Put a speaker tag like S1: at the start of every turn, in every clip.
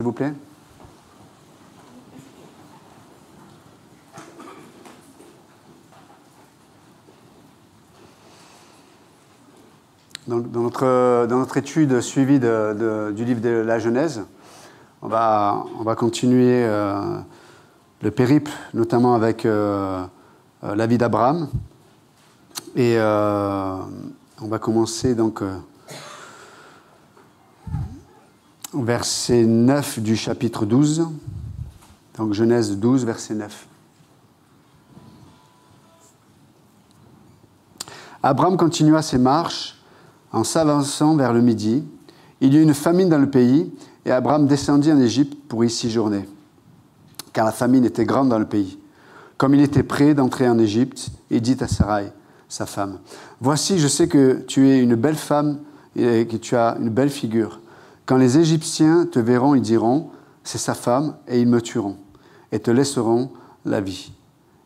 S1: s'il vous plaît. Donc, dans notre étude suivie du livre de la Genèse, on va continuer le périple, notamment avec la vie d'Abraham. Et on va commencer donc au verset 9 du chapitre 12. Donc Genèse 12, verset 9. Abraham continua ses marches en s'avançant vers le midi. Il y eut une famine dans le pays, et Abraham descendit en Égypte pour y séjourner, car la famine était grande dans le pays. Comme il était prêt d'entrer en Égypte, il dit à Sarai, sa femme, « Voici, je sais que tu es une belle femme et que tu as une belle figure. Quand les Égyptiens te verront, ils diront, c'est sa femme, et ils me tueront, et te laisseront la vie.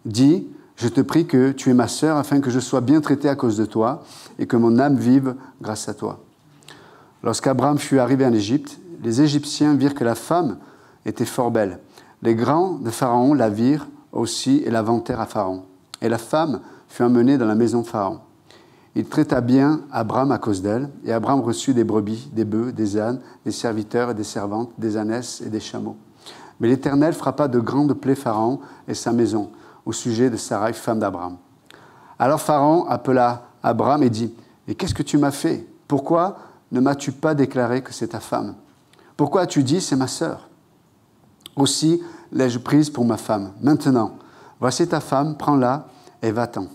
S1: Dis, je te prie que tu es ma sœur, afin que je sois bien traité à cause de toi, et que mon âme vive grâce à toi. » Lorsqu'Abraham fut arrivé en Égypte, les Égyptiens virent que la femme était fort belle. Les grands de Pharaon la virent aussi et la vantèrent à Pharaon. Et la femme fut emmenée dans la maison de Pharaon. Il traita bien Abraham à cause d'elle, et Abraham reçut des brebis, des bœufs, des ânes, des serviteurs et des servantes, des ânesses et des chameaux. Mais l'Éternel frappa de grandes plaies Pharaon et sa maison, au sujet de Sarai, femme d'Abraham. Alors Pharaon appela Abraham et dit, « Et qu'est-ce que tu m'as fait? Pourquoi ne m'as-tu pas déclaré que c'est ta femme? Pourquoi as-tu dit, c'est ma sœur? Aussi l'ai-je prise pour ma femme. Maintenant, voici ta femme, prends-la et va-t'en. »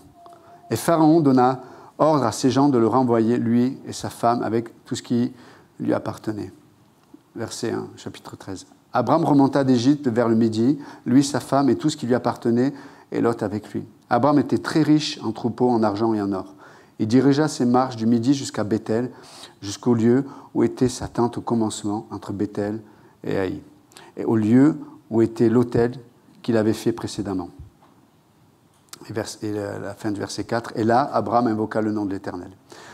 S1: Et Pharaon donna ordre à ses gens de le renvoyer, lui et sa femme, avec tout ce qui lui appartenait. Verset 1, chapitre 13. Abraham remonta d'Égypte vers le midi, lui, sa femme et tout ce qui lui appartenait, et Lot avec lui. Abraham était très riche en troupeaux, en argent et en or. Il dirigea ses marches du midi jusqu'à Béthel, jusqu'au lieu où était sa tente au commencement, entre Béthel et Haï, et au lieu où était l'autel qu'il avait fait précédemment. Et la fin du verset 4. Et là, Abraham invoqua le nom de l'Éternel.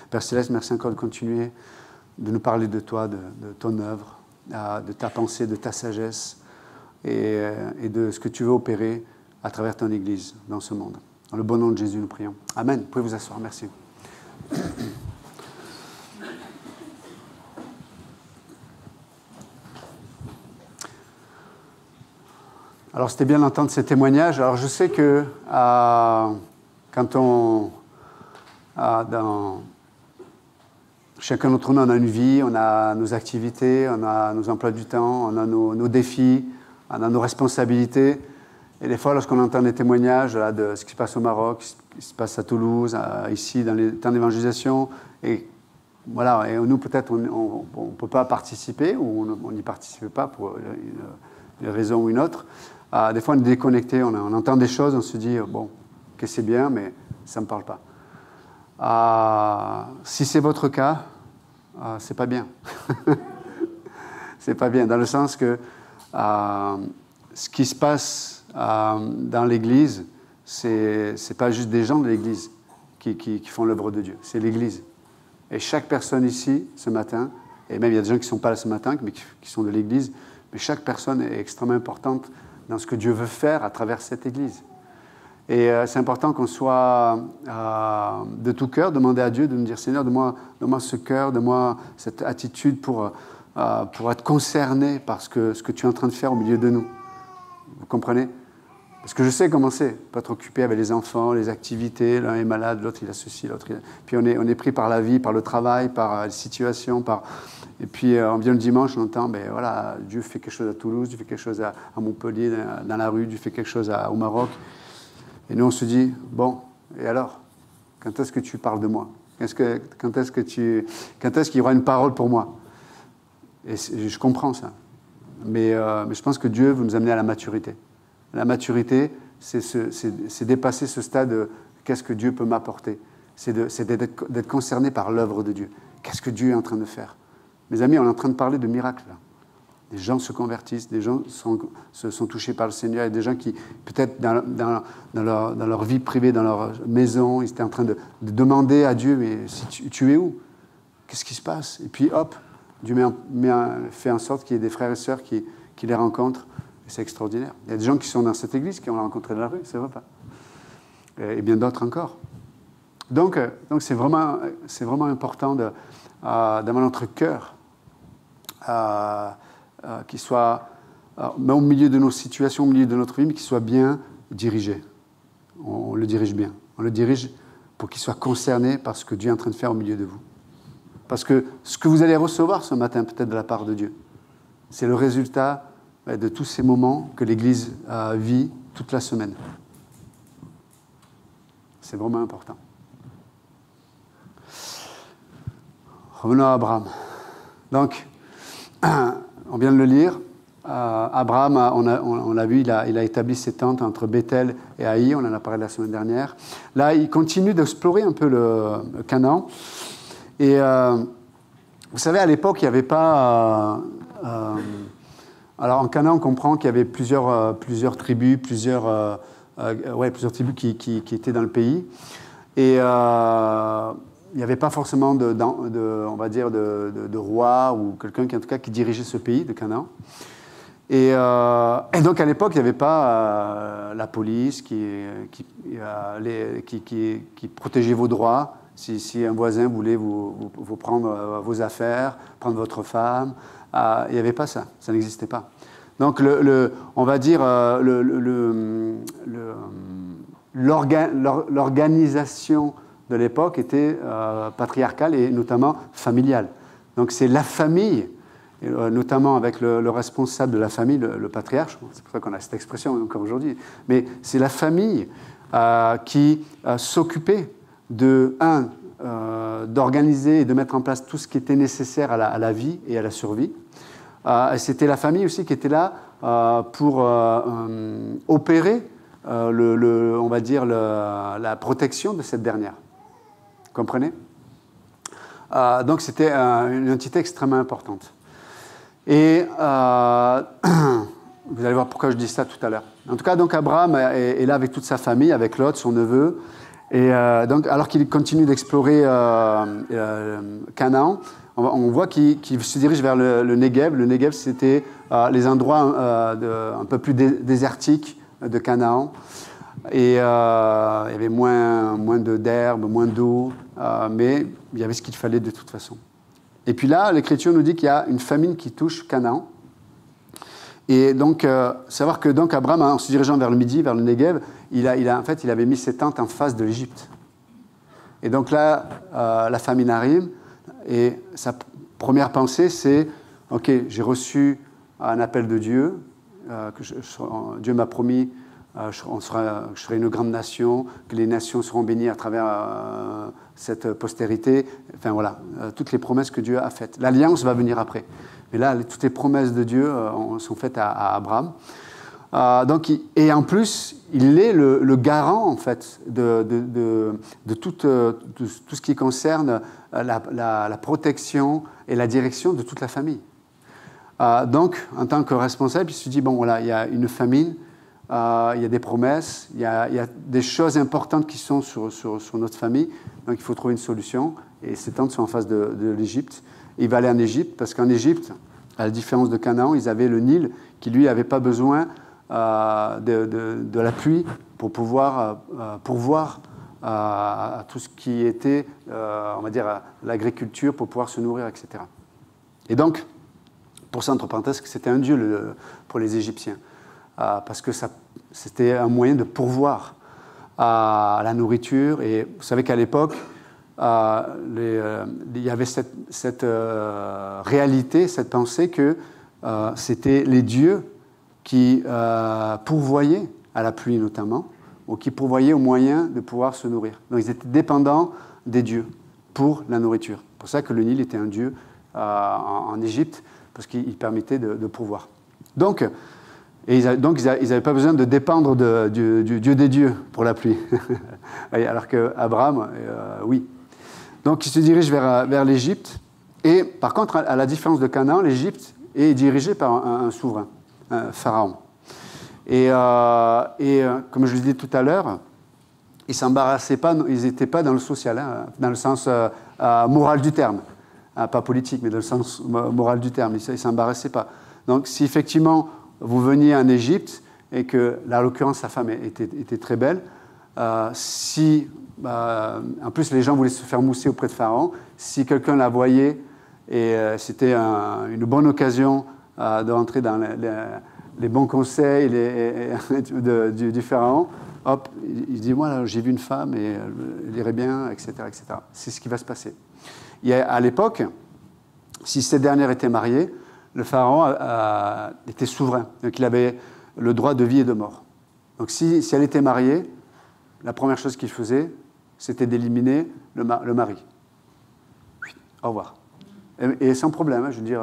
S1: Père Céleste, merci encore de continuer de nous parler de toi, de ton œuvre, de ta pensée, de ta sagesse et de ce que tu veux opérer à travers ton Église dans ce monde. Dans le bon nom de Jésus, nous prions. Amen. Vous pouvez vous asseoir. Merci. Alors, c'était bien d'entendre ces témoignages. Alors, je sais que quand chacun d'entre nous, on a une vie, on a nos activités, on a nos emplois du temps, on a nos défis, on a nos responsabilités. Et des fois, lorsqu'on entend des témoignages de ce qui se passe au Maroc, ce qui se passe à Toulouse, ici, dans les temps d'évangélisation, et voilà, et nous, peut-être, on ne peut pas participer, ou on n'y participe pas pour une raison ou une autre. Des fois, on est déconnecté, on entend des choses, on se dit, bon, que c'est bien, mais ça ne me parle pas. Si c'est votre cas, c'est pas bien. C'est pas bien, dans le sens que ce qui se passe dans l'Église, c'est pas juste des gens de l'Église qui font l'œuvre de Dieu, c'est l'Église. Et chaque personne ici, ce matin, et même il y a des gens qui ne sont pas là ce matin, mais qui sont de l'Église, mais chaque personne est extrêmement importante dans ce que Dieu veut faire à travers cette Église. Et c'est important qu'on soit de tout cœur, demander à Dieu de nous dire, Seigneur, donne-moi ce cœur, donne-moi cette attitude pour être concerné par ce que tu es en train de faire au milieu de nous. Vous comprenez? Parce que je sais comment c'est, pas être occupé avec les enfants, les activités, l'un est malade, l'autre il a ceci, l'autre il a... Puis on est pris par la vie, par le travail, par les situations, et puis on vient le dimanche, on entend, ben voilà, Dieu fait quelque chose à Toulouse, Dieu fait quelque chose à Montpellier, dans la rue, Dieu fait quelque chose au Maroc. Et nous on se dit, bon, et alors? Quand est-ce que tu parles de moi? Quand est-ce qu'il y aura une parole pour moi? Et je comprends ça. Mais je pense que Dieu veut nous amener à la maturité. La maturité, c'est dépasser ce stade de qu'est-ce que Dieu peut m'apporter. C'est d'être concerné par l'œuvre de Dieu. Qu'est-ce que Dieu est en train de faire? Mes amis, on est en train de parler de miracles. Là. Des gens se convertissent, des gens sont touchés par le Seigneur, et des gens qui, peut-être dans leur vie privée, dans leur maison, ils étaient en train de demander à Dieu, mais si tu es où? Qu'est-ce qui se passe? Et puis hop, Dieu fait en sorte qu'il y ait des frères et sœurs qui les rencontrent. Et c'est extraordinaire. Il y a des gens qui sont dans cette église qui ont rencontré dans la rue, c'est vrai pas. Et bien d'autres encore. Donc c'est vraiment important d'avoir notre cœur qui soit, même au milieu de nos situations, au milieu de notre vie, mais qui soit bien dirigé. On le dirige bien. On le dirige pour qu'il soit concerné par ce que Dieu est en train de faire au milieu de vous. Parce que ce que vous allez recevoir ce matin, peut-être de la part de Dieu, c'est le résultat de tous ces moments que l'Église vit toute la semaine. C'est vraiment important. Revenons à Abraham. Donc, on vient de le lire. Abraham, on l'a vu, il a établi ses tentes entre Bethel et Haï. On en a parlé la semaine dernière. Là, il continue d'explorer un peu le Canaan. Et vous savez, à l'époque, il n'y avait pas... alors, en Canaan, on comprend qu'il y avait plusieurs tribus, plusieurs tribus qui étaient dans le pays. Et il n'y avait pas forcément on va dire, de roi ou quelqu'un qui, en tout cas, qui dirigeait ce pays de Canaan. Et donc, à l'époque, il n'y avait pas la police qui protégeait vos droits. Si un voisin voulait vous prendre vos affaires, prendre votre femme, il n'y avait pas ça. Ça n'existait pas. Donc, on va dire, l'organisation de l'époque était patriarcale et notamment familiale. Donc, c'est la famille, notamment avec le responsable de la famille, le patriarche, c'est pour ça qu'on a cette expression encore aujourd'hui, mais c'est la famille qui s'occupait d'organiser et de mettre en place tout ce qui était nécessaire à la vie et à la survie. C'était la famille aussi qui était là pour opérer, on va dire, la protection de cette dernière. Vous comprenez ? Donc c'était une entité extrêmement importante. Et vous allez voir pourquoi je dis ça tout à l'heure. En tout cas, donc Abraham est là avec toute sa famille, avec Lot, son neveu. Et donc, alors qu'il continue d'explorer Canaan, on voit qu'il se dirige vers le Negev. Le Negev, c'était les endroits un peu plus désertiques de Canaan. Et il y avait moins d'herbe, moins d'eau, mais il y avait ce qu'il fallait de toute façon. Et puis là, l'Écriture nous dit qu'il y a une famine qui touche Canaan. Et donc, savoir que donc Abraham, en se dirigeant vers le midi, vers le Negev, il avait mis ses tentes en face de l'Égypte. Et donc là, la famine arrive, et sa première pensée, c'est « Ok, j'ai reçu un appel de Dieu, Dieu m'a promis je serai une grande nation, que les nations seront bénies à travers cette postérité. » Enfin voilà, toutes les promesses que Dieu a faites. L'alliance va venir après. Mais là, toutes les promesses de Dieu sont faites à Abraham. Donc, et en plus, il est le garant, en fait, de tout ce qui concerne la protection et la direction de toute la famille. Donc, en tant que responsable, il se dit, bon, voilà, il y a une famine, il y a des promesses, il y a des choses importantes qui sont sur notre famille, donc il faut trouver une solution. Et ces tentes sont en face de l'Égypte. Il va aller en Égypte, parce qu'en Égypte, à la différence de Canaan, ils avaient le Nil, qui lui n'avait pas besoin de la pluie pour pouvoir pourvoir à tout ce qui était, on va dire, l'agriculture, pour pouvoir se nourrir, etc. Et donc, pour ça, entre parenthèses, c'était un dieu pour les Égyptiens, parce que c'était un moyen de pourvoir à la nourriture. Et vous savez qu'à l'époque, il y avait cette réalité, cette pensée que c'était les dieux qui pourvoyaient à la pluie notamment, ou qui pourvoyaient aux moyens de pouvoir se nourrir. Donc ils étaient dépendants des dieux pour la nourriture. C'est pour ça que le Nil était un dieu en Égypte, parce qu'il permettait de pourvoir. Donc ils n'avaient pas besoin de dépendre du Dieu des dieux pour la pluie. Alors qu'Abraham, oui. Donc il se dirige vers l'Égypte. Et par contre, à la différence de Canaan, l'Égypte est dirigée par un souverain, un pharaon. Et comme je le disais tout à l'heure, ils s'embarrassaient pas, ils n'étaient pas dans le social, dans le sens moral du terme. pas politique, mais dans le sens moral du terme. Il ne s'embarrassait pas. Donc, si effectivement vous veniez en Égypte et que, là, en l'occurrence, sa femme était très belle, en plus, les gens voulaient se faire mousser auprès de Pharaon. Si quelqu'un la voyait, et c'était une bonne occasion de rentrer dans les bons conseils du Pharaon, hop, il dit, moi, j'ai vu une femme et elle irait bien, etc., etc. C'est ce qui va se passer. À l'époque, si cette dernière était mariée, le Pharaon était souverain. Donc, il avait le droit de vie et de mort. Donc, si elle était mariée, la première chose qu'il faisait, c'était d'éliminer le mari. Au revoir. Et sans problème, hein, je veux dire,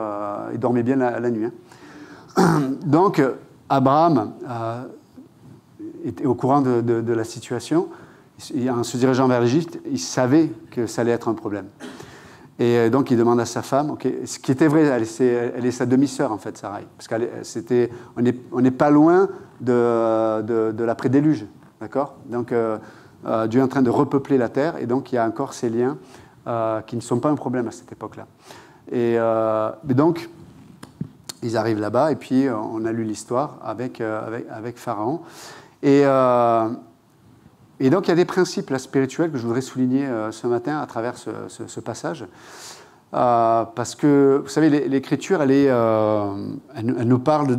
S1: il dormait bien la nuit. Hein. Donc, Abraham était au courant de la situation. En se dirigeant vers l'Égypte, il savait que ça allait être un problème. Et donc, il demande à sa femme, okay, ce qui était vrai, elle est sa demi-sœur, en fait, Sarai. Parce qu'on n'est pas loin de l'après-déluge. D'accord ? Donc, Dieu est en train de repeupler la terre, et donc il y a encore ces liens qui ne sont pas un problème à cette époque-là. Et donc, ils arrivent là-bas, et puis on a lu l'histoire avec Pharaon. Et donc, il y a des principes là, spirituels que je voudrais souligner ce matin à travers ce passage. Parce que, vous savez, l'Écriture, elle nous parle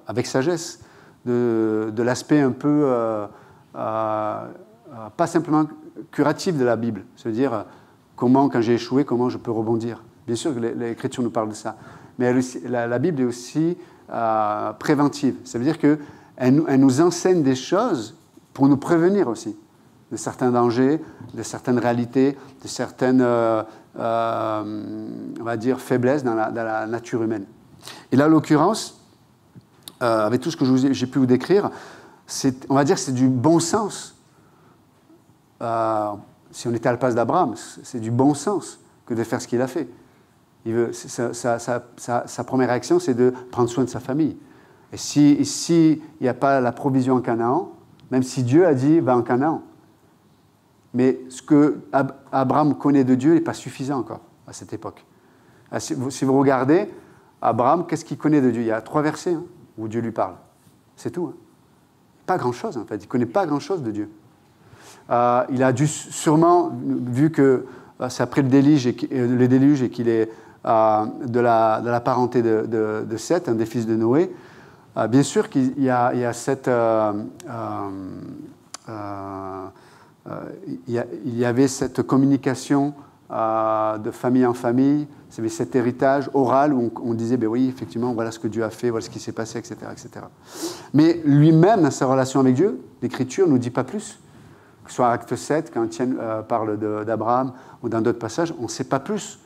S1: avec sagesse de l'aspect un peu, pas simplement curatif de la Bible. C'est-à-dire, comment, quand j'ai échoué, comment je peux rebondir. Bien sûr que l'Écriture nous parle de ça. Mais la Bible est aussi préventive. Ça veut dire qu'elle nous enseigne des choses pour nous prévenir aussi de certains dangers, de certaines réalités, de certaines, on va dire, faiblesses dans la nature humaine. Et là, en l'occurrence, avec tout ce que j'ai pu vous décrire, on va dire que c'est du bon sens. Si on était à la place d'Abraham, c'est du bon sens que de faire ce qu'il a fait. Sa première réaction, c'est de prendre soin de sa famille. Et s'il n'y a pas la provision en Canaan, même si Dieu a dit « va en Canaan », mais ce que Abraham connaît de Dieu n'est pas suffisant encore à cette époque. Si vous regardez, Abraham, qu'est-ce qu'il connaît de Dieu ? Il y a 3 versets hein, où Dieu lui parle. C'est tout. Hein. Pas grand-chose, en fait. Il ne connaît pas grand-chose de Dieu. Il a dû sûrement, vu que c'est après le déluge et qu'il est de la parenté de Seth, un des fils de Noé, bien sûr qu'il y a cette... il y avait cette communication de famille en famille, il y avait cet héritage oral où on disait, ben oui, effectivement, voilà ce que Dieu a fait, voilà ce qui s'est passé, etc., etc. Mais lui-même, dans sa relation avec Dieu, l'Écriture ne nous dit pas plus. Que ce soit Acte 7, quand Étienne parle d'Abraham, ou dans d'autres passages, on ne sait pas plus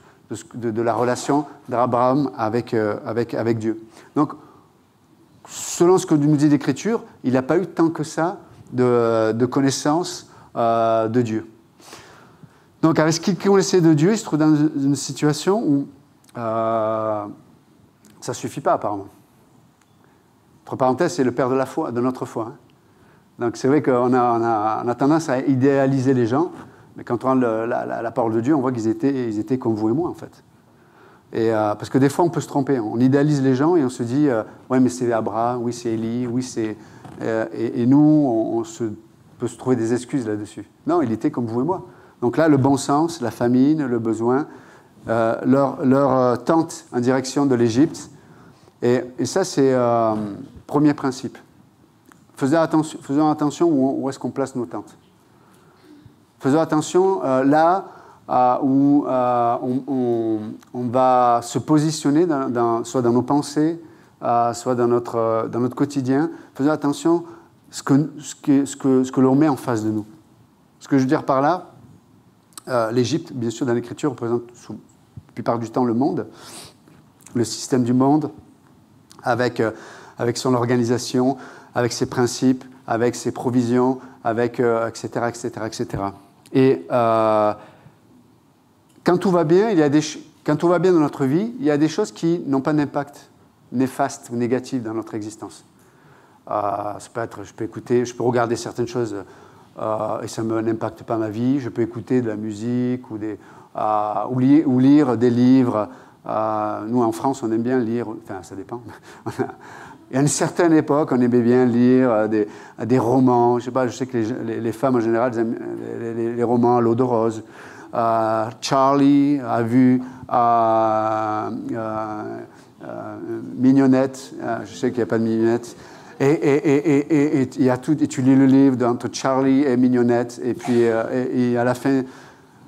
S1: de la relation d'Abraham avec Dieu. Donc, selon ce que nous dit l'Écriture, il n'a pas eu tant que ça de connaissance de Dieu. Donc, avec ce qu'il connaissait de Dieu, il se trouve dans une situation où ça ne suffit pas, apparemment. Entre parenthèses, c'est le père de la foi, de notre foi. Hein. Donc, c'est vrai qu'on a tendance à idéaliser les gens, mais quand on regarde la parole de Dieu, on voit qu'ils étaient comme vous et moi, en fait. Et, parce que des fois, on peut se tromper. On idéalise les gens et on se dit ouais, mais c'est Abraham, oui, c'est Élie, oui, c'est... et nous, on peut se trouver des excuses là-dessus. Non, il était comme vous et moi. Donc là, le bon sens, la famine, le besoin, leur tente en direction de l'Égypte. Et ça, c'est premier principe. Faisons attention où est-ce qu'on place nos tentes. Faisons attention là où on va se positionner, soit dans nos pensées, soit dans notre quotidien. Faisons attention ce que l'on met en face de nous. Ce que je veux dire par là, l'Égypte, bien sûr, dans l'Écriture, représente la plupart du temps le monde, le système du monde, avec son organisation, avec ses principes, avec ses provisions, etc., etc., etc. Et quand tout va bien, quand tout va bien dans notre vie, il y a des choses qui n'ont pas d'impact néfaste ou négatif dans notre existence. Ça peut être, je peux regarder certaines choses et ça n'impacte pas ma vie. Je peux écouter de la musique ou ou lire des livres. Nous, en France, on aime bien lire, enfin, ça dépend. Et à une certaine époque, on aimait bien lire des romans. Je sais que les femmes, en général, elles aiment les romans à l'eau de rose. Charlie a vu Mignonnette. Je sais qu'il n'y a pas de Mignonnette. Et il y a tout, et tu lis le livre entre Charlie et Mignonnette. Et puis, et à la fin,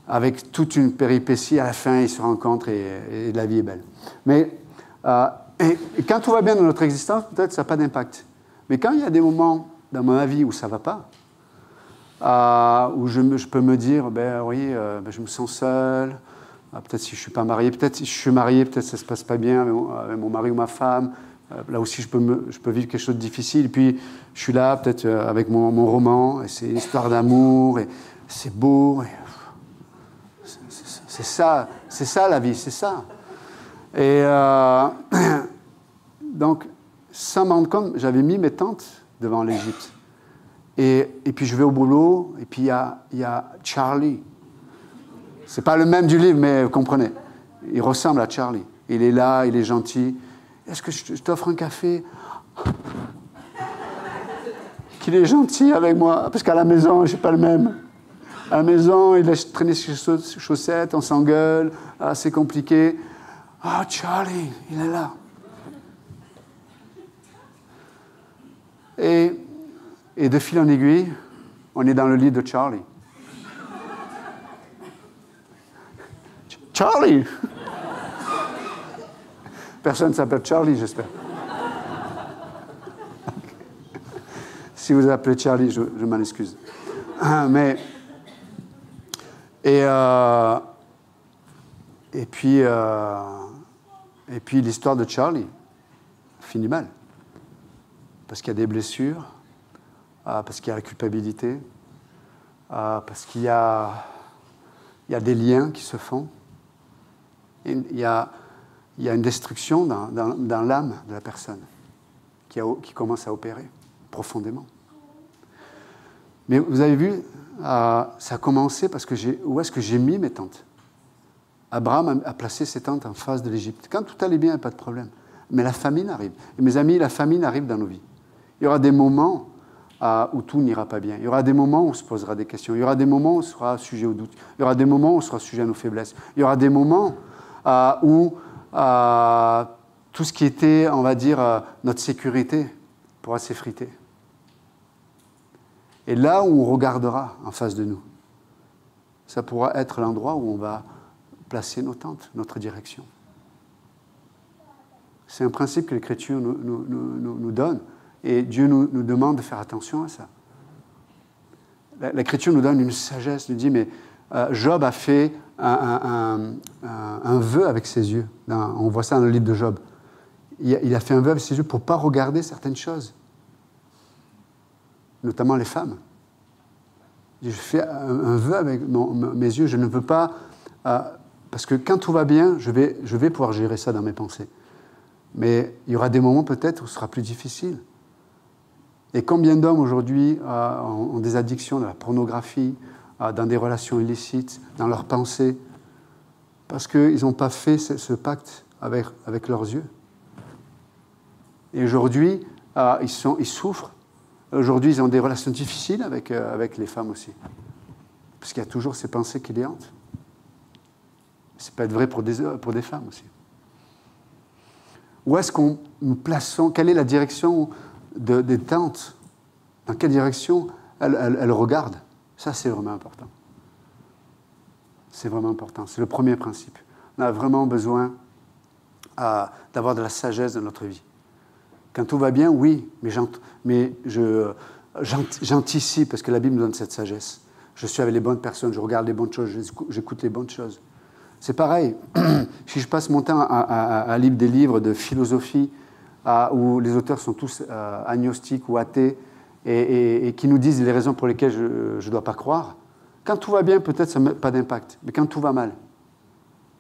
S1: avec toute une péripétie, à la fin, ils se rencontrent et la vie est belle. Mais et quand tout va bien dans notre existence, peut-être ça n'a pas d'impact. Mais quand il y a des moments dans ma vie où ça ne va pas, où je peux me dire, je me sens seul, peut-être si je ne suis pas marié, peut-être si je suis marié, peut-être ça ne se passe pas bien avec mon mari ou ma femme. Là aussi, je peux vivre quelque chose de difficile. Et puis, je suis là, peut-être avec mon roman, et c'est une histoire d'amour, et c'est beau. C'est ça la vie, c'est ça. Et donc, sans m'en rendre compte, j'avais mis mes tentes devant l'Égypte. Et puis je vais au boulot, et puis il y a Charlie. C'est pas le même du livre, mais vous comprenez. Il ressemble à Charlie. Il est là, il est gentil. Est-ce que je t'offre un café? Qu'il est gentil avec moi, parce qu'à la maison, je n'ai pas le même. À la maison, il laisse traîner ses chaussettes, on s'engueule, c'est compliqué. Ah, Charlie, il est là. Et de fil en aiguille, on est dans le lit de Charlie. Charlie! Personne ne s'appelle Charlie, j'espère. Si vous appelez Charlie, je m'en excuse. Et puis l'histoire de Charlie finit mal. Parce qu'il y a des blessures, parce qu'il y a la culpabilité, parce qu'il y a des liens qui se font. Et il y a une destruction dans l'âme de la personne qui commence à opérer profondément. Mais vous avez vu, ça a commencé parce que où est-ce que j'ai mis mes tentes? Abraham a placé ses tentes en face de l'Égypte. Quand tout allait bien, il n'y a pas de problème. Mais la famine arrive. Et mes amis, la famine arrive dans nos vies. Il y aura des moments où tout n'ira pas bien. Il y aura des moments où on se posera des questions. Il y aura des moments où on sera sujet au doute. Il y aura des moments où on sera sujet à nos faiblesses. Il y aura des moments où tout ce qui était, on va dire, notre sécurité pourra s'effriter. Et là où on regardera en face de nous, ça pourra être l'endroit où on va placer nos tentes, notre direction. C'est un principe que l'Écriture nous donne. Et Dieu nous demande de faire attention à ça. L'Écriture nous donne une sagesse, nous dit, mais Job a fait un vœu avec ses yeux. On voit ça dans le livre de Job. Il a fait un vœu avec ses yeux pour ne pas regarder certaines choses, notamment les femmes. Je fais un vœu avec mes yeux, je ne veux pas... parce que quand tout va bien, je vais pouvoir gérer ça dans mes pensées. Mais il y aura des moments peut-être où ce sera plus difficile. Et combien d'hommes aujourd'hui ont des addictions dans la pornographie, dans des relations illicites, dans leurs pensées, parce qu'ils n'ont pas fait ce pacte avec leurs yeux. Et aujourd'hui, ils souffrent. Aujourd'hui, ils ont des relations difficiles avec les femmes aussi. Parce qu'il y a toujours ces pensées qui les hantent. Ça peut être vrai pour des femmes aussi. Où est-ce qu'on nous plaçons? Quelle est la direction des tentes? Dans quelle direction elles regardent? Ça, c'est vraiment important. C'est vraiment important. C'est le premier principe. On a vraiment besoin d'avoir de la sagesse dans notre vie. Quand tout va bien, oui, mais j'anticipe, parce que la Bible nous donne cette sagesse. Je suis avec les bonnes personnes, je regarde les bonnes choses, j'écoute les bonnes choses. C'est pareil, si je passe mon temps à lire des livres de philosophie où les auteurs sont tous agnostiques ou athées et qui nous disent les raisons pour lesquelles je ne dois pas croire, quand tout va bien, peut-être ça n'a pas d'impact. Mais quand tout va mal,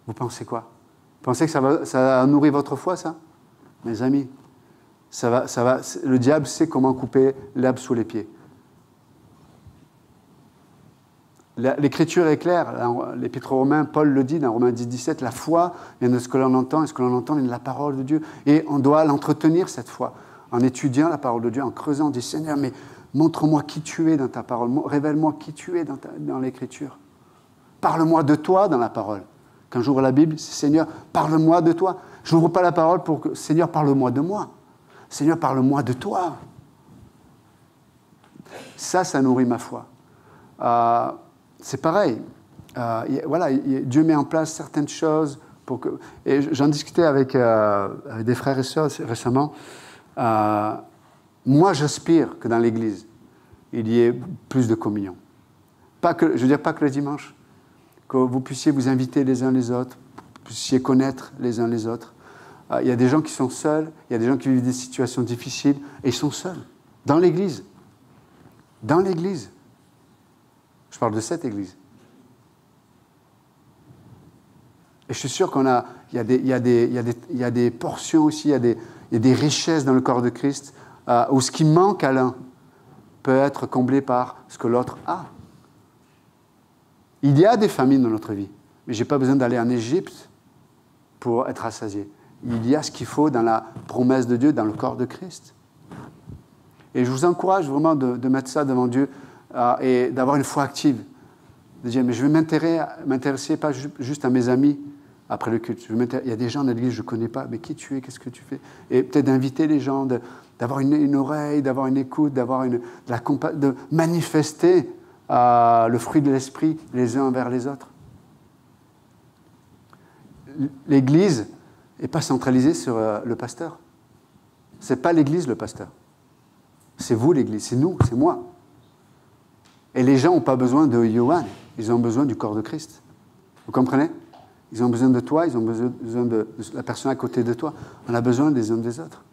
S1: vous pensez quoi? Vous pensez que ça va nourrir votre foi, ça? Mes amis, le diable sait comment couper l'herbe sous les pieds. L'Écriture est claire. L'Épître aux Romains, Paul le dit dans Romains 10, 17, la foi vient de ce que l'on entend, et ce que l'on entend vient de la parole de Dieu. Et on doit l'entretenir, cette foi, en étudiant la parole de Dieu, en creusant, on dit, Seigneur, mais montre-moi qui tu es dans ta parole, révèle-moi qui tu es dans l'Écriture. Parle-moi de toi dans la parole. Quand j'ouvre la Bible, c'est Seigneur, parle-moi de toi. Je n'ouvre pas la parole pour que, Seigneur, parle-moi de moi. Seigneur, parle-moi de toi. Ça nourrit ma foi. C'est pareil. Voilà, Dieu met en place certaines choses pour que. Et j'en discutais avec des frères et sœurs récemment. Moi, j'aspire que dans l'Église, il y ait plus de communion. Je veux dire, pas que le dimanche. Que vous puissiez vous inviter les uns les autres, vous puissiez connaître les uns les autres. Il y a des gens qui sont seuls, il y a des gens qui vivent des situations difficiles, et ils sont seuls, dans l'Église. Dans l'Église. Je parle de cette Église. Et je suis sûr il y a des portions aussi, il y a des richesses dans le corps de Christ, où ce qui manque à l'un peut être comblé par ce que l'autre a. Il y a des famines dans notre vie, mais je n'ai pas besoin d'aller en Égypte pour être rassasié. Il y a ce qu'il faut dans la promesse de Dieu, dans le corps de Christ. Et je vous encourage vraiment de mettre ça devant Dieu et d'avoir une foi active. De dire, mais je vais m'intéresser pas juste à mes amis après le culte. Il y a des gens dans l'église que je ne connais pas, mais qui tu es, qu'est-ce que tu fais? Et peut-être d'inviter les gens, d'avoir une oreille, d'avoir une écoute, de manifester le fruit de l'esprit les uns envers les autres. L'Église n'est pas centralisée sur le pasteur. Ce n'est pas l'Église le pasteur. C'est vous l'Église, c'est nous, c'est moi. Et les gens n'ont pas besoin de Yohan, ils ont besoin du corps de Christ. Vous comprenez? Ils ont besoin de toi, ils ont besoin de la personne à côté de toi. On a besoin des uns des autres.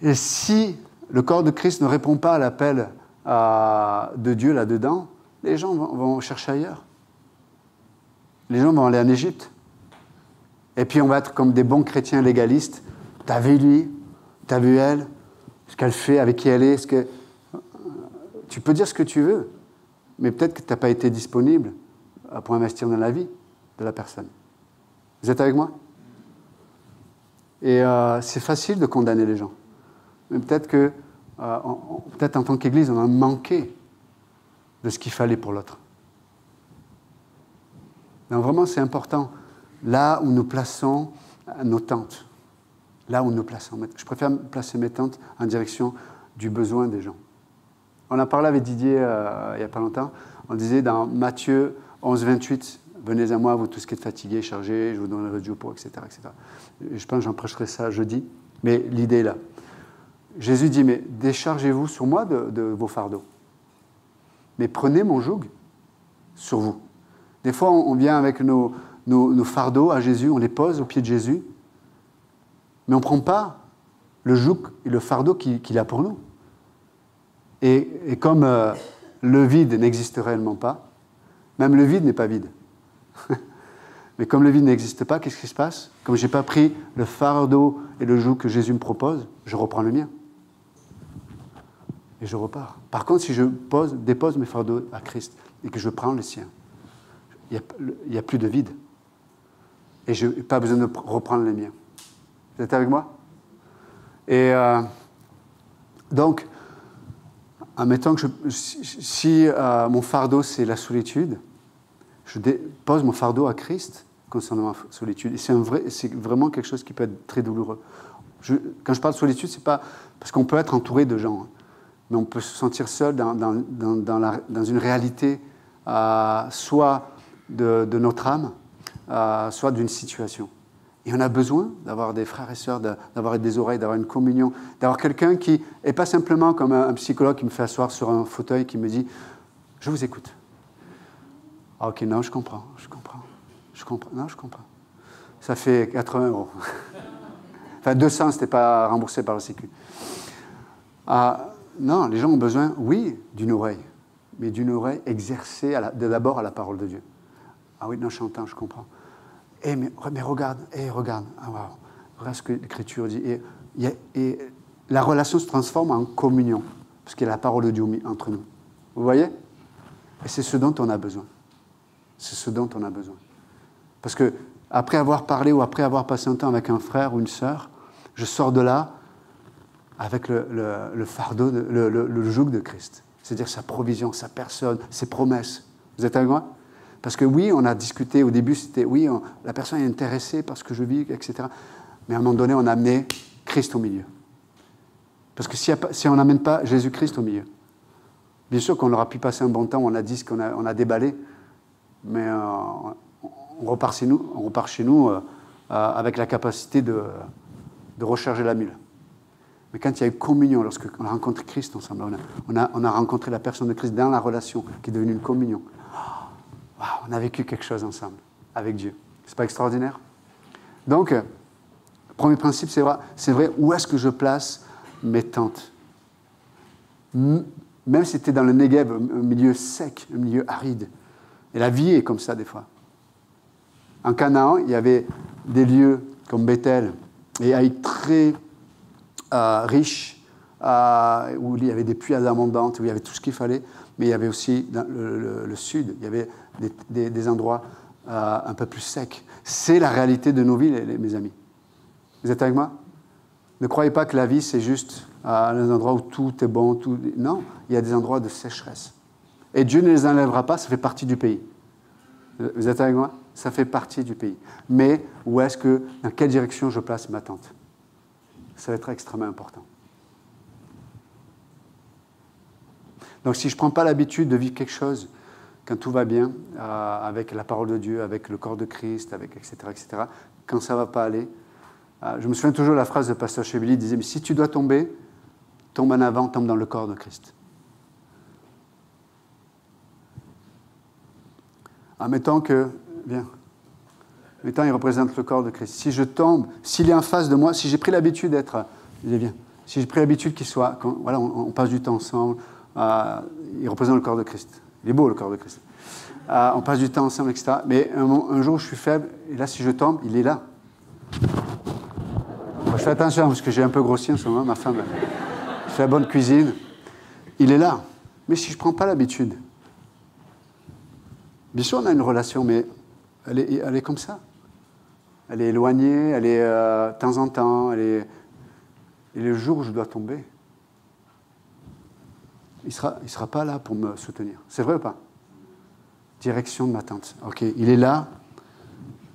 S1: Et si le corps de Christ ne répond pas à l'appel de Dieu là-dedans, les gens vont chercher ailleurs. Les gens vont aller en Égypte. Et puis on va être comme des bons chrétiens légalistes. T'as vu lui? T'as vu elle? Ce qu'elle fait, avec qui elle est? Tu peux dire ce que tu veux, mais peut-être que tu n'as pas été disponible pour investir dans la vie de la personne. Vous êtes avec moi? Et c'est facile de condamner les gens. Mais peut-être peut-être en tant qu'Église, on a manqué de ce qu'il fallait pour l'autre. Donc vraiment, c'est important. Là où nous plaçons nos tentes, là où nous plaçons. Je préfère placer mes tentes en direction du besoin des gens. On a parlé avec Didier il n'y a pas longtemps. On disait dans Matthieu 11, 28, « Venez à moi, vous tous qui êtes fatigués, chargés, je vous donnerai du repos, etc. etc. » Je pense que j'en prêcherai ça jeudi, mais l'idée est là. Jésus dit, mais déchargez-vous sur moi de vos fardeaux. Mais prenez mon joug sur vous. Des fois, on vient avec nos fardeaux à Jésus, on les pose au pied de Jésus, mais on ne prend pas le joug et le fardeau qu'il a pour nous. Et comme le vide n'existe réellement pas, même le vide n'est pas vide. Mais comme le vide n'existe pas, qu'est-ce qui se passe? Comme je n'ai pas pris le fardeau et le joug que Jésus me propose, je reprends le mien. Et je repars. Par contre, si je dépose mes fardeaux à Christ et que je prends le sien, il n'y a plus de vide. Et je n'ai pas besoin de reprendre les miens. Vous êtes avec moi? Et donc, admettons que si mon fardeau, c'est la solitude, je dépose mon fardeau à Christ concernant ma solitude. Et c'est vraiment quelque chose qui peut être très douloureux. Quand je parle de solitude, ce n'est pas parce qu'on peut être entouré de gens, mais on peut se sentir seul dans une réalité, soit de notre âme, soit d'une situation. Et on a besoin d'avoir des frères et sœurs, d'avoir des oreilles, d'avoir une communion, d'avoir quelqu'un qui n'est pas simplement comme un psychologue qui me fait asseoir sur un fauteuil, qui me dit « Je vous écoute ». Ah ok, non, je comprends. Non, je comprends. Ça fait 80 €. Enfin, 200, ce n'était pas remboursé par le Sécu. Non, les gens ont besoin, oui, d'une oreille, mais d'une oreille exercée d'abord à la parole de Dieu. Ah oui, non, j'entends, je comprends. Mais regarde, regarde. Ah, wow. Regarde ce que l'Écriture dit. Et la relation se transforme en communion. parce qu'il y a la parole de Dieu entre nous. Vous voyez? Et c'est ce dont on a besoin. C'est ce dont on a besoin. Parce que après avoir parlé ou après avoir passé un temps avec un frère ou une sœur, je sors de là avec le fardeau, le joug de Christ. C'est-à-dire sa provision, sa personne, ses promesses. Vous êtes avec moi? Parce que oui, on a discuté, au début, c'était oui, la personne est intéressée par ce que je vis, etc. Mais à un moment donné, on a amené Christ au milieu. Parce que si on n'amène pas Jésus-Christ au milieu, bien sûr qu'on aura pu passer un bon temps, on a dit ce qu'on a déballé, mais on repart chez nous avec la capacité de recharger la mule. Mais quand il y a eu communion, lorsqu'on a rencontré Christ ensemble, on a rencontré la personne de Christ dans la relation qui est devenue une communion. Wow, on a vécu quelque chose ensemble avec Dieu. C'est pas extraordinaire? Donc, premier principe, c'est vrai, où est-ce que je place mes tentes? Même si c'était dans le Negev, un milieu sec, un milieu aride. Et la vie est comme ça des fois. En Canaan, il y avait des lieux comme Bethel et Haït très riches, où il y avait des puits abondantes, où il y avait tout ce qu'il fallait, mais il y avait aussi dans le sud, il y avait des endroits un peu plus secs. C'est la réalité de nos villes, mes amis. Vous êtes avec moi? Ne croyez pas que la vie, c'est juste un endroit où tout est bon. Non, il y a des endroits de sécheresse. Et Dieu ne les enlèvera pas, ça fait partie du pays. Vous êtes avec moi? Ça fait partie du pays. Mais dans quelle direction je place ma tente? Ça va être extrêmement important. Donc si je ne prends pas l'habitude de vivre quelque chose, quand tout va bien, avec la parole de Dieu, avec le corps de Christ, etc., quand ça ne va pas aller, je me souviens toujours de la phrase de Pasteur Chevalier, il disait, mais si tu dois tomber, tombe en avant, tombe dans le corps de Christ. Mettons il représente le corps de Christ. Si je tombe, s'il est en face de moi, si j'ai pris l'habitude d'être, si j'ai pris l'habitude qu'il soit, voilà, on passe du temps ensemble, il représente le corps de Christ. Il est beau le corps de Christ. On passe du temps ensemble, etc. Mais un jour, je suis faible, et là, si je tombe, il est là. Je fais attention, parce que j'ai un peu grossi en ce moment, ma femme fait la bonne cuisine. Il est là. Mais si je ne prends pas l'habitude, bien sûr, on a une relation, mais elle est comme ça. Elle est éloignée, elle est de temps en temps, et le jour où je dois tomber, il sera pas là pour me soutenir. C'est vrai ou pas? Direction de ma tente. Ok, il est là,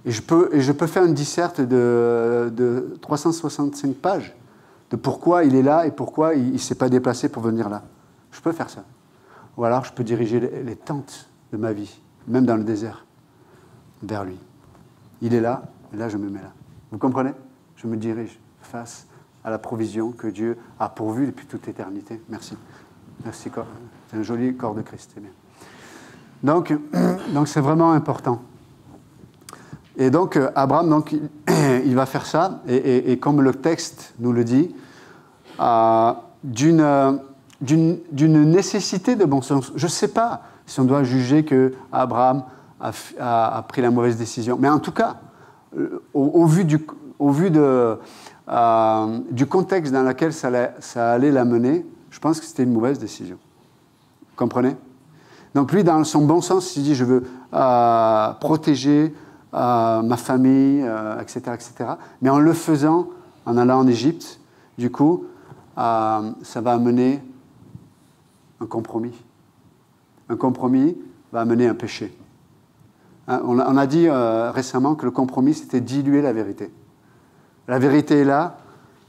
S1: et je peux faire une disserte de 365 pages de pourquoi il est là et pourquoi il ne s'est pas déplacé pour venir là. Je peux faire ça. Ou alors je peux diriger les tentes de ma vie, même dans le désert, vers lui. Il est là, et là je me mets là. Vous comprenez? Je me dirige face à la provision que Dieu a pourvue depuis toute éternité. Merci. Merci, c'est un joli corps de Christ, c'est bien. Donc c'est vraiment important. Et donc Abraham, il va faire ça, et comme le texte nous le dit, d'une nécessité de bon sens. Je ne sais pas si on doit juger qu'Abraham a pris la mauvaise décision, mais en tout cas, au vu du contexte dans lequel ça allait l'amener, je pense que c'était une mauvaise décision. Vous comprenez? Donc lui, dans son bon sens, il dit, je veux protéger ma famille, etc., etc. Mais en le faisant, en allant en Égypte, du coup, ça va amener un compromis. Un compromis va amener un péché. On a dit récemment que le compromis, c'était diluer la vérité. La vérité est là,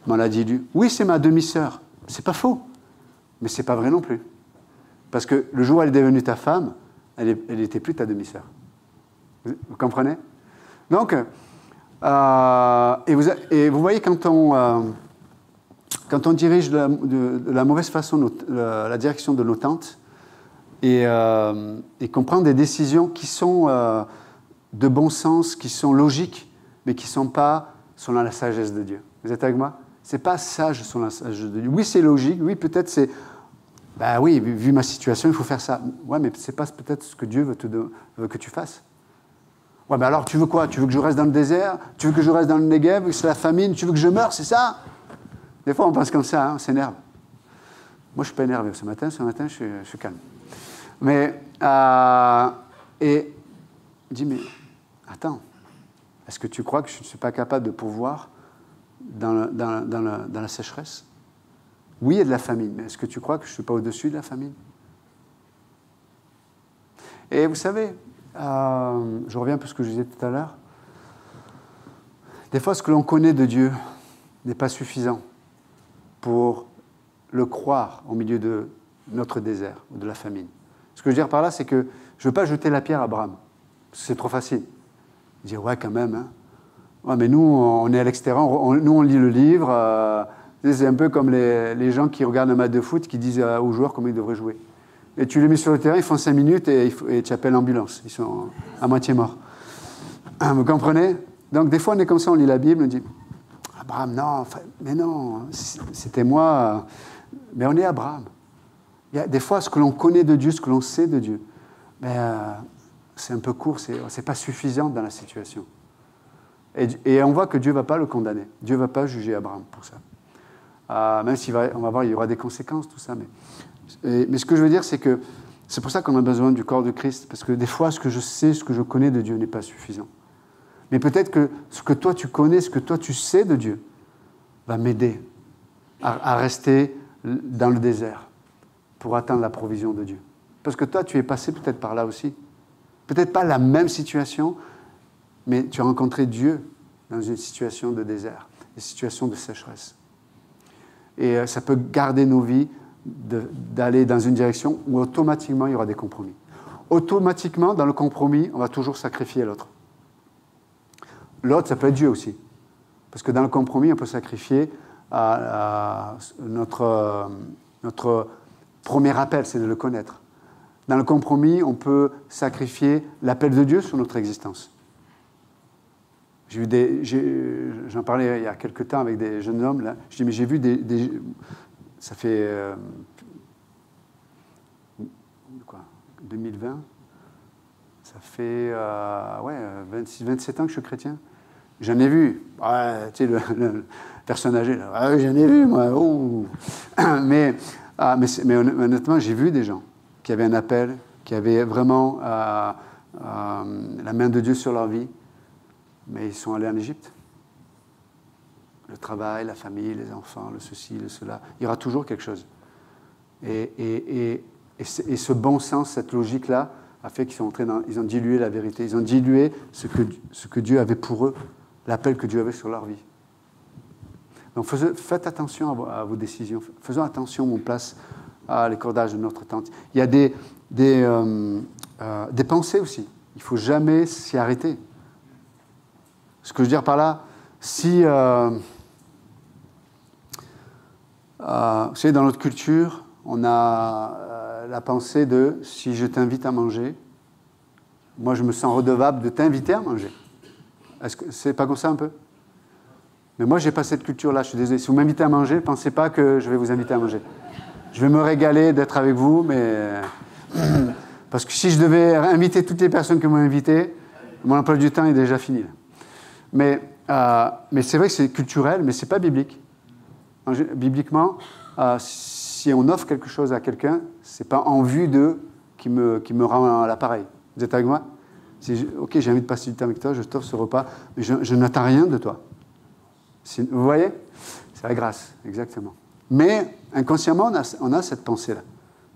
S1: mais on l'a dilué. Oui, c'est ma demi-sœur. C'est pas faux, mais c'est pas vrai non plus. Parce que le jour où elle est devenue ta femme, elle n'était plus ta demi-sœur. Vous comprenez? Donc, et vous voyez, quand on dirige de la mauvaise façon la direction de nos tentes, et qu'on prend des décisions qui sont de bon sens, qui sont logiques, mais qui ne sont pas selon la sagesse de Dieu. Vous êtes avec moi? Ce n'est pas sage selon la sagesse de Dieu. Oui, c'est logique, oui, peut-être c'est... Ben oui, vu ma situation, il faut faire ça. Ouais, mais ce n'est pas peut-être ce que Dieu veut que tu fasses. Ouais, mais alors tu veux quoi? Tu veux que je reste dans le désert? Tu veux que je reste dans le Negev? C'est la famine? Tu veux que je meure? C'est ça? Des fois, on pense comme ça, on s'énerve. Moi, je ne suis pas énervé ce matin, je suis calme. Mais, et il dit, mais attends, est-ce que tu crois que je ne suis pas capable de pourvoir dans la sécheresse? Oui, il y a de la famine, mais est-ce que tu crois que je ne suis pas au-dessus de la famine? Et vous savez, je reviens un peu à ce que je disais tout à l'heure, des fois, ce que l'on connaît de Dieu n'est pas suffisant pour le croire au milieu de notre désert ou de la famine. Ce que je veux dire par là, c'est que je ne veux pas jeter la pierre à Abraham, parce que c'est trop facile. Dire, ouais, quand même, hein. Ouais, mais nous, on est à l'extérieur, nous, on lit le livre. C'est un peu comme les gens qui regardent un match de foot, qui disent aux joueurs comment ils devraient jouer. Et tu les mets sur le terrain, ils font 5 minutes et tu appelles l'ambulance. Ils sont à moitié morts. Vous comprenez? Donc, des fois, on est comme ça, on lit la Bible, on dit, Abraham, non, mais non, c'était moi. Mais on est Abraham. Il y a des fois, ce que l'on connaît de Dieu, ce que l'on sait de Dieu, c'est un peu court, c'est pas suffisant dans la situation. Et on voit que Dieu ne va pas le condamner. Dieu ne va pas juger Abraham pour ça. Même on va voir, il y aura des conséquences, tout ça. Mais ce que je veux dire, c'est que c'est pour ça qu'on a besoin du corps de Christ. Parce que des fois, ce que je sais, ce que je connais de Dieu n'est pas suffisant. Mais peut-être que ce que toi tu connais, ce que toi tu sais de Dieu, va m'aider à rester dans le désert pour atteindre la provision de Dieu. Parce que toi, tu es passé peut-être par là aussi. Peut-être pas la même situation, mais tu as rencontré Dieu dans une situation de désert, une situation de sécheresse. Et ça peut garder nos vies d'aller dans une direction où automatiquement il y aura des compromis. Automatiquement, dans le compromis, on va toujours sacrifier l'autre. L'autre, ça peut être Dieu aussi. Parce que dans le compromis, on peut sacrifier notre premier appel, c'est de le connaître. Dans le compromis, on peut sacrifier l'appel de Dieu sur notre existence. J'en parlais il y a quelques temps avec des jeunes hommes. Là. Je dis, mais j'ai vu ça fait... 2020 ça fait 26-27 ans que je suis chrétien. J'en ai vu. Tu sais, le personne âgée, là. J'en ai vu, moi. Oh. Mais honnêtement, j'ai vu des gens qui avaient un appel, qui avaient vraiment la main de Dieu sur leur vie, mais ils sont allés en Égypte. Le travail, la famille, les enfants, le ceci, le cela. Il y aura toujours quelque chose. Et ce bon sens, cette logique-là, a fait qu'ils sont entrés ils ont dilué la vérité. Ils ont dilué ce que Dieu avait pour eux, l'appel que Dieu avait sur leur vie. Donc faites attention à vos décisions. Faisons attention où on place les cordages de notre tente. Il y a des pensées aussi. Il ne faut jamais s'y arrêter. Ce que je veux dire par là, si... vous savez, dans notre culture, on a la pensée de « si je t'invite à manger, moi je me sens redevable de t'inviter à manger ». Est-ce que c'est pas comme ça un peu? Mais moi, je n'ai pas cette culture-là, je suis désolé. Si vous m'invitez à manger, ne pensez pas que je vais vous inviter à manger. Je vais me régaler d'être avec vous, mais... Parce que si je devais inviter toutes les personnes qui m'ont invité, mon emploi du temps est déjà fini. Mais c'est vrai que c'est culturel, mais ce n'est pas biblique. Bibliquement, si on offre quelque chose à quelqu'un, ce n'est pas en vue d'eux qui me rend l'appareil. Vous êtes avec moi? Ok, j'ai envie de passer du temps avec toi, je t'offre ce repas, mais je n'attends rien de toi. Vous voyez? C'est la grâce, exactement. Mais inconsciemment, on a cette pensée-là.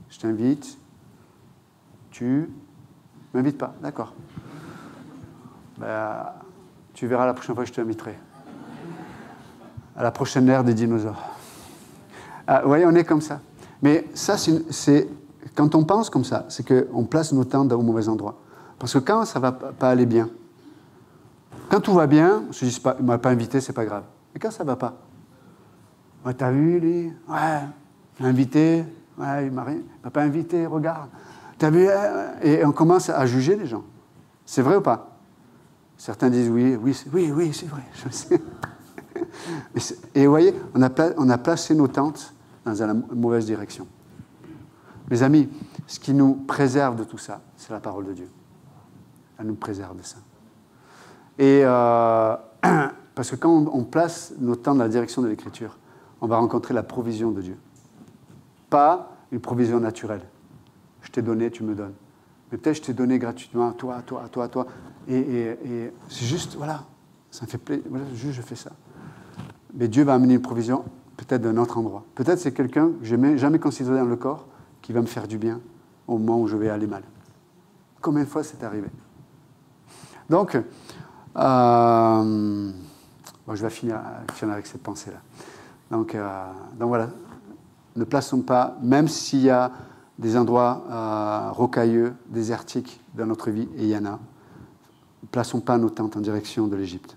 S1: Je t'invite, tu ne m'invites pas, d'accord. Tu verras la prochaine fois que je t'inviterai. À la prochaine ère des dinosaures. Vous voyez, on est comme ça. Mais ça, c'est quand on pense comme ça, c'est qu'on place nos tentes au mauvais endroit. Parce que quand ça ne va pas aller bien, quand tout va bien, on se dit, il ne m'a pas invité, c'est pas grave. Et quand ça ne va pas, ouais, t'as vu, lui? Ouais, il m'a invité. Ouais, il m'a pas invité, regarde. T'as vu? Et on commence à juger les gens. C'est vrai ou pas? Certains disent oui, c'est vrai, je sais. Et vous voyez, on a placé nos tentes dans la mauvaise direction. Mes amis, ce qui nous préserve de tout ça, c'est la parole de Dieu. Elle nous préserve de ça. Et parce que quand on place nos tentes dans la direction de l'Écriture, on va rencontrer la provision de Dieu. Pas une provision naturelle. Je t'ai donné, tu me donnes. Mais peut-être je t'ai donné gratuitement à toi, à toi, à toi, à toi. Et c'est juste, voilà, ça me fait plaisir. Voilà, juste je fais ça. Mais Dieu va amener une provision peut-être d'un autre endroit. Peut-être c'est quelqu'un que je n'ai jamais considéré dans le corps qui va me faire du bien au moment où je vais aller mal. Combien de fois c'est arrivé? Donc, je vais finir avec cette pensée-là. Donc voilà, ne plaçons pas, même s'il y a des endroits rocailleux, désertiques dans notre vie, et il y en a, ne plaçons pas nos tentes en direction de l'Égypte.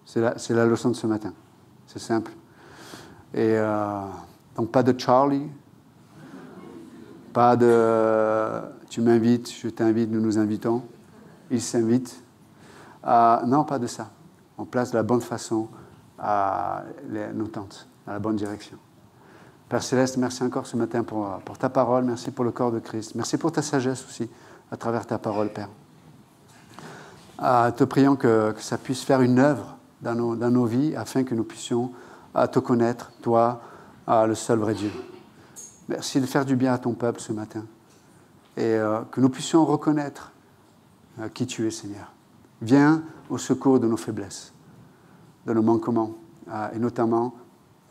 S1: C'est la leçon de ce matin. C'est simple. Et donc pas de Charlie, pas de tu m'invites, je t'invite, nous nous invitons, il s'invite. Non, pas de ça. On place de la bonne façon nos tentes, dans la bonne direction. Père Céleste, merci encore ce matin pour ta parole, merci pour le corps de Christ, merci pour ta sagesse aussi à travers ta parole, Père. Te prions que ça puisse faire une œuvre dans nos vies afin que nous puissions te connaître, toi, le seul vrai Dieu. Merci de faire du bien à ton peuple ce matin et que nous puissions reconnaître qui tu es, Seigneur. Viens au secours de nos faiblesses, de nos manquements, et notamment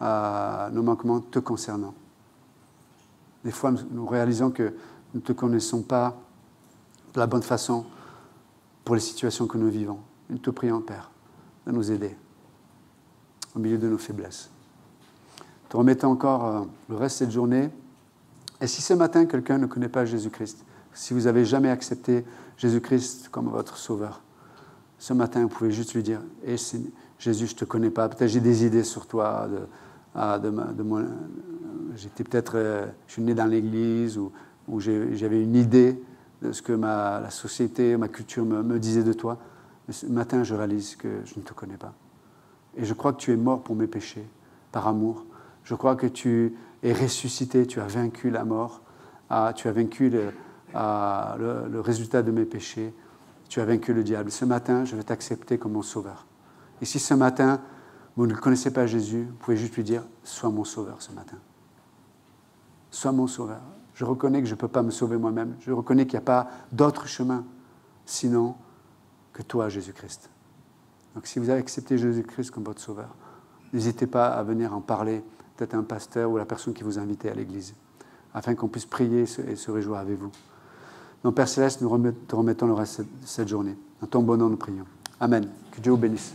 S1: nos manquements te concernant. Des fois, nous réalisons que nous ne te connaissons pas de la bonne façon pour les situations que nous vivons. Nous te prions, Père, de nous aider au milieu de nos faiblesses. Te remettons encore le reste de cette journée. Et si ce matin, quelqu'un ne connaît pas Jésus-Christ, si vous n'avez jamais accepté Jésus-Christ comme votre sauveur, ce matin, vous pouvez juste lui dire « Jésus, je ne te connais pas. Peut-être j'ai des idées sur toi. J'étais peut-être, je suis né dans l'église ou j'avais une idée de ce que la société, ma culture me disait de toi. Mais ce matin, je réalise que je ne te connais pas. Et je crois que tu es mort pour mes péchés, par amour. Je crois que tu es ressuscité, tu as vaincu la mort, tu as vaincu le résultat de mes péchés, tu as vaincu le diable. Ce matin, je vais t'accepter comme mon sauveur. Et si ce matin, vous ne connaissez pas Jésus, vous pouvez juste lui dire « Sois mon sauveur ce matin. Sois mon sauveur. » Je reconnais que je ne peux pas me sauver moi-même. Je reconnais qu'il n'y a pas d'autre chemin sinon que toi, Jésus-Christ. Donc si vous avez accepté Jésus-Christ comme votre sauveur, n'hésitez pas à venir en parler, peut-être à un pasteur ou à la personne qui vous a invité à l'église, afin qu'on puisse prier et se réjouir avec vous. Donc Père Céleste, nous te remettons le reste de cette journée. Dans ton bon nom, nous prions. Amen. Que Dieu vous bénisse.